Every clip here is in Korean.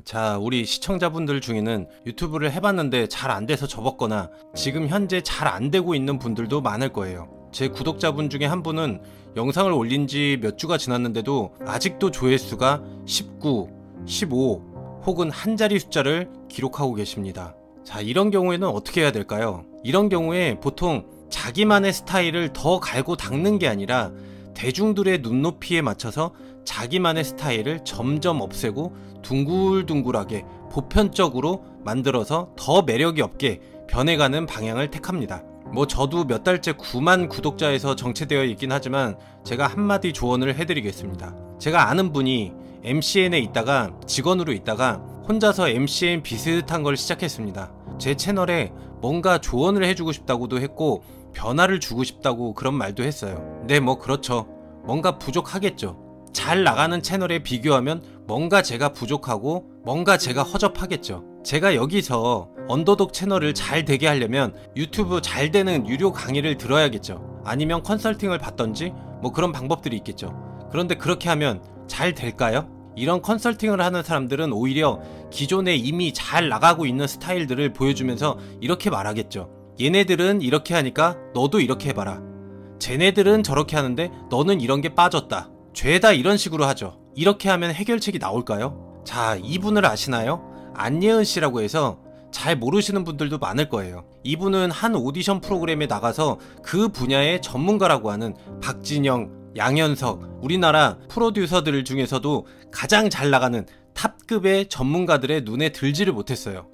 자, 우리 시청자분들 중에는 유튜브를 해봤는데 잘 안돼서 접었거나 지금 현재 잘 안되고 있는 분들도 많을 거예요. 제 구독자분 중에 한 분은 영상을 올린 지 몇 주가 지났는데도 아직도 조회수가 19, 15 혹은 한 자리 숫자를 기록하고 계십니다. 자, 이런 경우에는 어떻게 해야 될까요? 이런 경우에 보통 자기만의 스타일을 더 갈고 닦는 게 아니라 대중들의 눈높이에 맞춰서 자기만의 스타일을 점점 없애고 둥글둥글하게 보편적으로 만들어서 더 매력이 없게 변해가는 방향을 택합니다. 뭐 저도 몇 달째 9만 구독자에서 정체되어 있긴 하지만 제가 한마디 조언을 해드리겠습니다. 제가 아는 분이 MCN에 있다가 직원으로 있다가 혼자서 MCN 비슷한 걸 시작했습니다. 제 채널에 뭔가 조언을 해주고 싶다고도 했고 변화를 주고 싶다고 그런 말도 했어요. 네, 뭐 그렇죠. 뭔가 부족하겠죠. 잘 나가는 채널에 비교하면 뭔가 제가 부족하고 뭔가 제가 허접하겠죠. 제가 여기서 언더독 채널을 잘 되게 하려면 유튜브 잘 되는 유료 강의를 들어야겠죠. 아니면 컨설팅을 받던지 뭐 그런 방법들이 있겠죠. 그런데 그렇게 하면 잘 될까요? 이런 컨설팅을 하는 사람들은 오히려 기존에 이미 잘 나가고 있는 스타일들을 보여주면서 이렇게 말하겠죠. 얘네들은 이렇게 하니까 너도 이렇게 해봐라. 쟤네들은 저렇게 하는데 너는 이런 게 빠졌다. 죄다 이런 식으로 하죠. 이렇게 하면 해결책이 나올까요? 자, 이분을 아시나요? 안예은 씨라고 해서 잘 모르시는 분들도 많을 거예요. 이분은 한 오디션 프로그램에 나가서 그 분야의 전문가라고 하는 박진영, 양현석, 우리나라 프로듀서들 중에서도 가장 잘 나가는 탑급의 전문가들의 눈에 들지를 못했어요.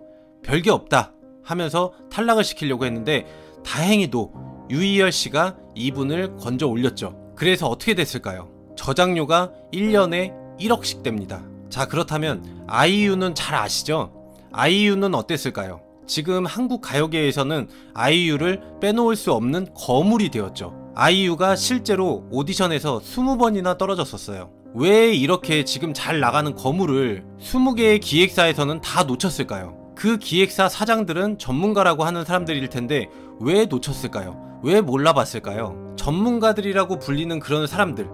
별게 없다 하면서 탈락을 시키려고 했는데 다행히도 유희열 씨가 이분을 건져 올렸죠. 그래서 어떻게 됐을까요? 저작료가 1년에 1억씩 됩니다. 자, 그렇다면 아이유는 잘 아시죠? 아이유는 어땠을까요? 지금 한국 가요계에서는 아이유를 빼놓을 수 없는 거물이 되었죠. 아이유가 실제로 오디션에서 20번이나 떨어졌었어요. 왜 이렇게 지금 잘 나가는 거물을 20개의 기획사에서는 다 놓쳤을까요? 그 기획사 사장들은 전문가라고 하는 사람들일 텐데 왜 놓쳤을까요? 왜 몰라봤을까요? 전문가들이라고 불리는 그런 사람들,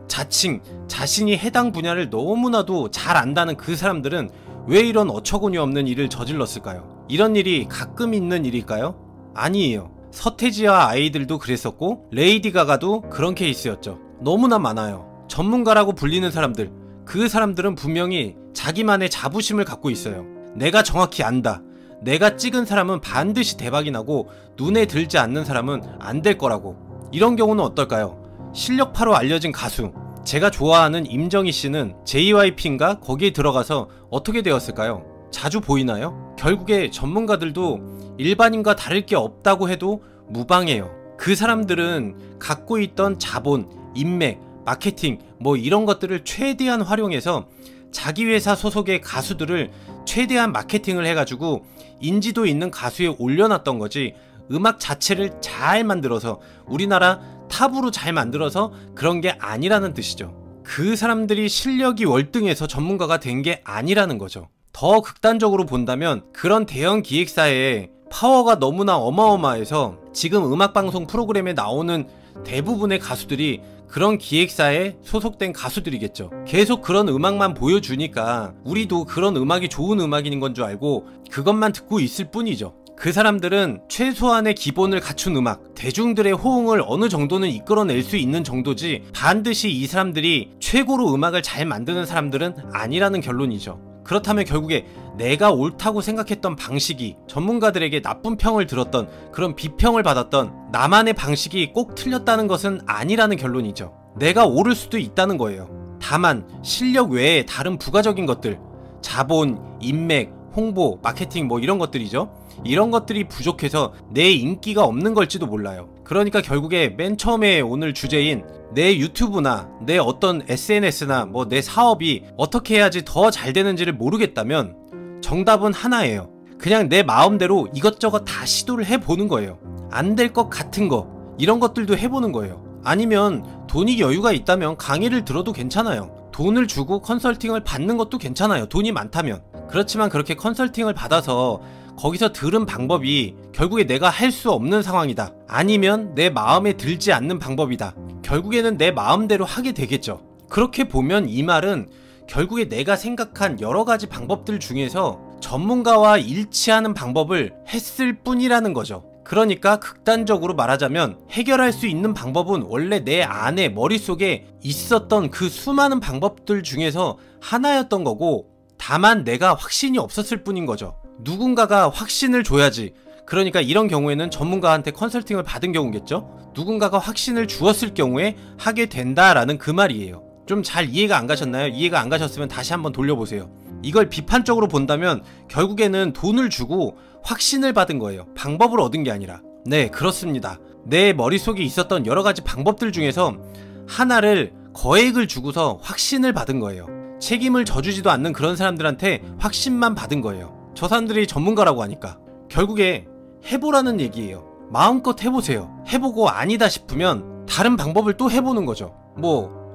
자칭 자신이 해당 분야를 너무나도 잘 안다는 그 사람들은 왜 이런 어처구니 없는 일을 저질렀을까요? 이런 일이 가끔 있는 일일까요? 아니에요. 서태지와 아이들도 그랬었고 레이디 가가도 그런 케이스였죠. 너무나 많아요. 전문가라고 불리는 사람들, 그 사람들은 분명히 자기만의 자부심을 갖고 있어요. 내가 정확히 안다. 내가 찍은 사람은 반드시 대박이 나고 눈에 들지 않는 사람은 안 될 거라고. 이런 경우는 어떨까요? 실력파로 알려진 가수, 제가 좋아하는 임정희 씨는 JYP인가 거기에 들어가서 어떻게 되었을까요? 자주 보이나요? 결국에 전문가들도 일반인과 다를 게 없다고 해도 무방해요. 그 사람들은 갖고 있던 자본, 인맥, 마케팅 뭐 이런 것들을 최대한 활용해서 자기 회사 소속의 가수들을 최대한 마케팅을 해가지고 인지도 있는 가수에 올려놨던 거지, 음악 자체를 잘 만들어서 우리나라 탑으로 잘 만들어서 그런 게 아니라는 뜻이죠. 그 사람들이 실력이 월등해서 전문가가 된 게 아니라는 거죠. 더 극단적으로 본다면 그런 대형 기획사의 파워가 너무나 어마어마해서 지금 음악방송 프로그램에 나오는 대부분의 가수들이 그런 기획사에 소속된 가수들이겠죠. 계속 그런 음악만 보여주니까 우리도 그런 음악이 좋은 음악인 건 줄 알고 그것만 듣고 있을 뿐이죠. 그 사람들은 최소한의 기본을 갖춘 음악, 대중들의 호응을 어느 정도는 이끌어낼 수 있는 정도지 반드시 이 사람들이 최고로 음악을 잘 만드는 사람들은 아니라는 결론이죠. 그렇다면 결국에 내가 옳다고 생각했던 방식이 전문가들에게 나쁜 평을 들었던, 그런 비평을 받았던 나만의 방식이 꼭 틀렸다는 것은 아니라는 결론이죠. 내가 옳을 수도 있다는 거예요. 다만 실력 외에 다른 부가적인 것들, 자본, 인맥, 홍보, 마케팅 뭐 이런 것들이죠. 이런 것들이 부족해서 내 인기가 없는 걸지도 몰라요. 그러니까 결국에 맨 처음에 오늘 주제인 내 유튜브나 내 어떤 SNS나 뭐 내 사업이 어떻게 해야지 더 잘 되는지를 모르겠다면 정답은 하나예요. 그냥 내 마음대로 이것저것 다 시도를 해보는 거예요. 안 될 것 같은 거, 이런 것들도 해보는 거예요. 아니면 돈이 여유가 있다면 강의를 들어도 괜찮아요. 돈을 주고 컨설팅을 받는 것도 괜찮아요. 돈이 많다면. 그렇지만 그렇게 컨설팅을 받아서 거기서 들은 방법이 결국에 내가 할 수 없는 상황이다, 아니면 내 마음에 들지 않는 방법이다, 결국에는 내 마음대로 하게 되겠죠. 그렇게 보면 이 말은 결국에 내가 생각한 여러가지 방법들 중에서 전문가와 일치하는 방법을 했을 뿐이라는 거죠. 그러니까 극단적으로 말하자면 해결할 수 있는 방법은 원래 내 안에 머릿속에 있었던 그 수많은 방법들 중에서 하나였던 거고, 다만 내가 확신이 없었을 뿐인 거죠. 누군가가 확신을 줘야지. 그러니까 이런 경우에는 전문가한테 컨설팅을 받은 경우겠죠. 누군가가 확신을 주었을 경우에 하게 된다라는 그 말이에요. 좀 잘 이해가 안 가셨나요? 이해가 안 가셨으면 다시 한번 돌려보세요. 이걸 비판적으로 본다면 결국에는 돈을 주고 확신을 받은 거예요. 방법을 얻은 게 아니라. 네, 그렇습니다. 내 머릿속에 있었던 여러가지 방법들 중에서 하나를 거액을 주고서 확신을 받은 거예요. 책임을 져주지도 않는 그런 사람들한테 확신만 받은 거예요. 저 사람들이 전문가라고 하니까. 결국에 해보라는 얘기예요. 마음껏 해보세요. 해보고 아니다 싶으면 다른 방법을 또 해보는 거죠.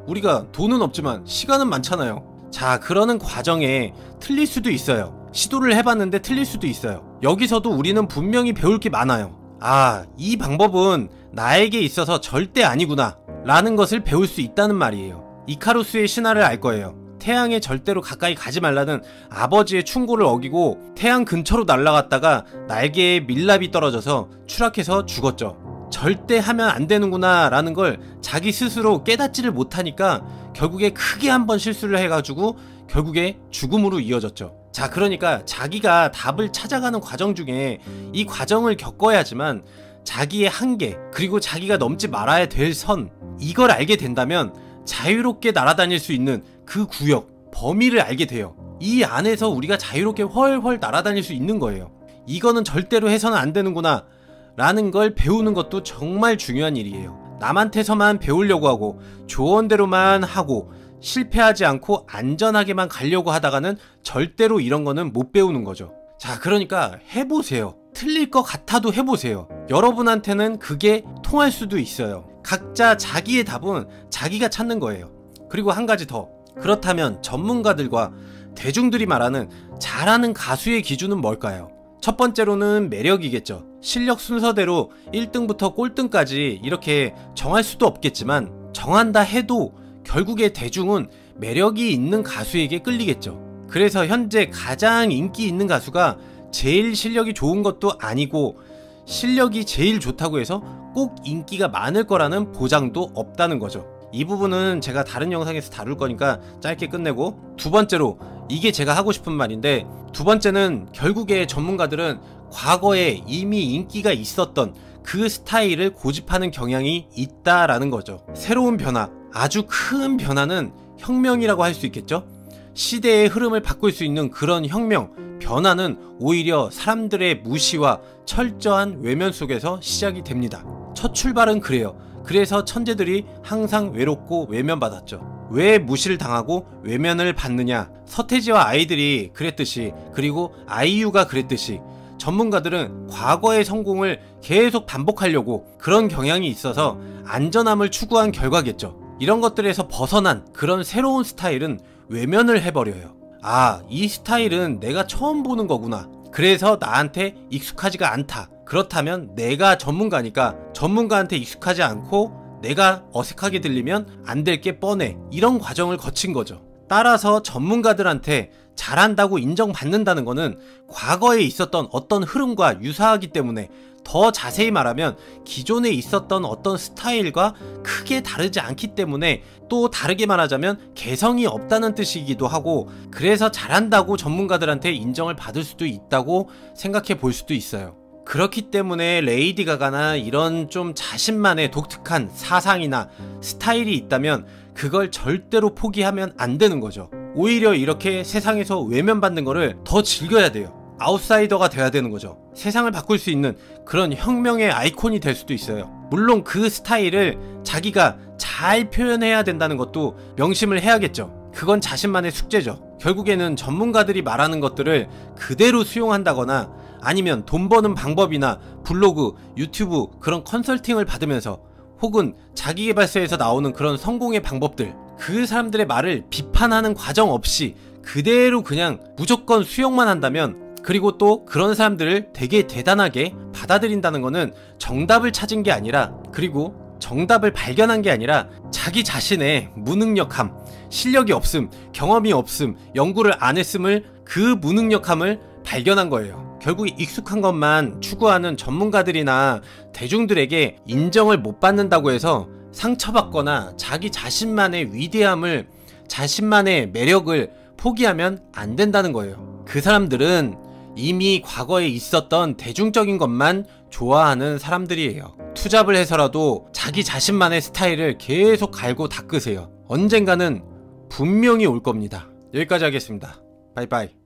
우리가 돈은 없지만 시간은 많잖아요. 자, 그러는 과정에 틀릴 수도 있어요. 시도를 해봤는데 틀릴 수도 있어요. 여기서도 우리는 분명히 배울 게 많아요. 아, 이 방법은 나에게 있어서 절대 아니구나 라는 것을 배울 수 있다는 말이에요. 이카루스의 신화를 알 거예요. 태양에 절대로 가까이 가지 말라는 아버지의 충고를 어기고 태양 근처로 날아갔다가 날개에 밀랍이 떨어져서 추락해서 죽었죠. 절대 하면 안 되는구나 라는 걸 자기 스스로 깨닫지를 못하니까 결국에 크게 한번 실수를 해가지고 결국에 죽음으로 이어졌죠. 자, 그러니까 자기가 답을 찾아가는 과정 중에 이 과정을 겪어야지만 자기의 한계, 그리고 자기가 넘지 말아야 될 선, 이걸 알게 된다면 자유롭게 날아다닐 수 있는 그 구역, 범위를 알게 돼요. 이 안에서 우리가 자유롭게 훨훨 날아다닐 수 있는 거예요. 이거는 절대로 해서는 안 되는구나 라는 걸 배우는 것도 정말 중요한 일이에요. 남한테서만 배우려고 하고 조언대로만 하고 실패하지 않고 안전하게만 가려고 하다가는 절대로 이런 거는 못 배우는 거죠. 자, 그러니까 해보세요. 틀릴 것 같아도 해보세요. 여러분한테는 그게 통할 수도 있어요. 각자 자기의 답은 자기가 찾는 거예요. 그리고 한 가지 더. 그렇다면 전문가들과 대중들이 말하는 잘하는 가수의 기준은 뭘까요? 첫 번째로는 매력이겠죠. 실력 순서대로 1등부터 꼴등까지 이렇게 정할 수도 없겠지만 정한다 해도 결국에 대중은 매력이 있는 가수에게 끌리겠죠. 그래서 현재 가장 인기 있는 가수가 제일 실력이 좋은 것도 아니고 실력이 제일 좋다고 해서 꼭 인기가 많을 거라는 보장도 없다는 거죠. 이 부분은 제가 다른 영상에서 다룰 거니까 짧게 끝내고, 두 번째로 이게 제가 하고 싶은 말인데, 두 번째는 결국에 전문가들은 과거에 이미 인기가 있었던 그 스타일을 고집하는 경향이 있다라는 거죠. 새로운 변화, 아주 큰 변화는 혁명이라고 할 수 있겠죠. 시대의 흐름을 바꿀 수 있는 그런 혁명, 변화는 오히려 사람들의 무시와 철저한 외면 속에서 시작이 됩니다. 첫 출발은 그래요. 그래서 천재들이 항상 외롭고 외면받았죠. 왜 무시를 당하고 외면을 받느냐? 서태지와 아이들이 그랬듯이, 그리고 아이유가 그랬듯이 전문가들은 과거의 성공을 계속 반복하려고 그런 경향이 있어서 안전함을 추구한 결과겠죠. 이런 것들에서 벗어난 그런 새로운 스타일은 외면을 해버려요. 아, 이 스타일은 내가 처음 보는 거구나. 그래서 나한테 익숙하지가 않다. 그렇다면 내가 전문가니까 전문가한테 익숙하지 않고 내가 어색하게 들리면 안 될 게 뻔해. 이런 과정을 거친 거죠. 따라서 전문가들한테 잘한다고 인정받는다는 거는 과거에 있었던 어떤 흐름과 유사하기 때문에, 더 자세히 말하면 기존에 있었던 어떤 스타일과 크게 다르지 않기 때문에, 또 다르게 말하자면 개성이 없다는 뜻이기도 하고, 그래서 잘한다고 전문가들한테 인정을 받을 수도 있다고 생각해 볼 수도 있어요. 그렇기 때문에 레이디 가가나 이런 좀 자신만의 독특한 사상이나 스타일이 있다면 그걸 절대로 포기하면 안 되는 거죠. 오히려 이렇게 세상에서 외면받는 거를 더 즐겨야 돼요. 아웃사이더가 돼야 되는 거죠. 세상을 바꿀 수 있는 그런 혁명의 아이콘이 될 수도 있어요. 물론 그 스타일을 자기가 잘 표현해야 된다는 것도 명심을 해야겠죠. 그건 자신만의 숙제죠. 결국에는 전문가들이 말하는 것들을 그대로 수용한다거나 아니면 돈 버는 방법이나 블로그, 유튜브 그런 컨설팅을 받으면서, 혹은 자기계발서에서 나오는 그런 성공의 방법들, 그 사람들의 말을 비판하는 과정 없이 그대로 그냥 무조건 수용만 한다면, 그리고 또 그런 사람들을 되게 대단하게 받아들인다는 거는 정답을 찾은 게 아니라, 그리고 정답을 발견한 게 아니라 자기 자신의 무능력함, 실력이 없음, 경험이 없음, 연구를 안 했음을, 그 무능력함을 발견한 거예요. 결국 익숙한 것만 추구하는 전문가들이나 대중들에게 인정을 못 받는다고 해서 상처받거나 자기 자신만의 위대함을, 자신만의 매력을 포기하면 안 된다는 거예요. 그 사람들은 이미 과거에 있었던 대중적인 것만 좋아하는 사람들이에요. 투잡을 해서라도 자기 자신만의 스타일을 계속 갈고 닦으세요. 언젠가는 분명히 올 겁니다. 여기까지 하겠습니다. 바이바이.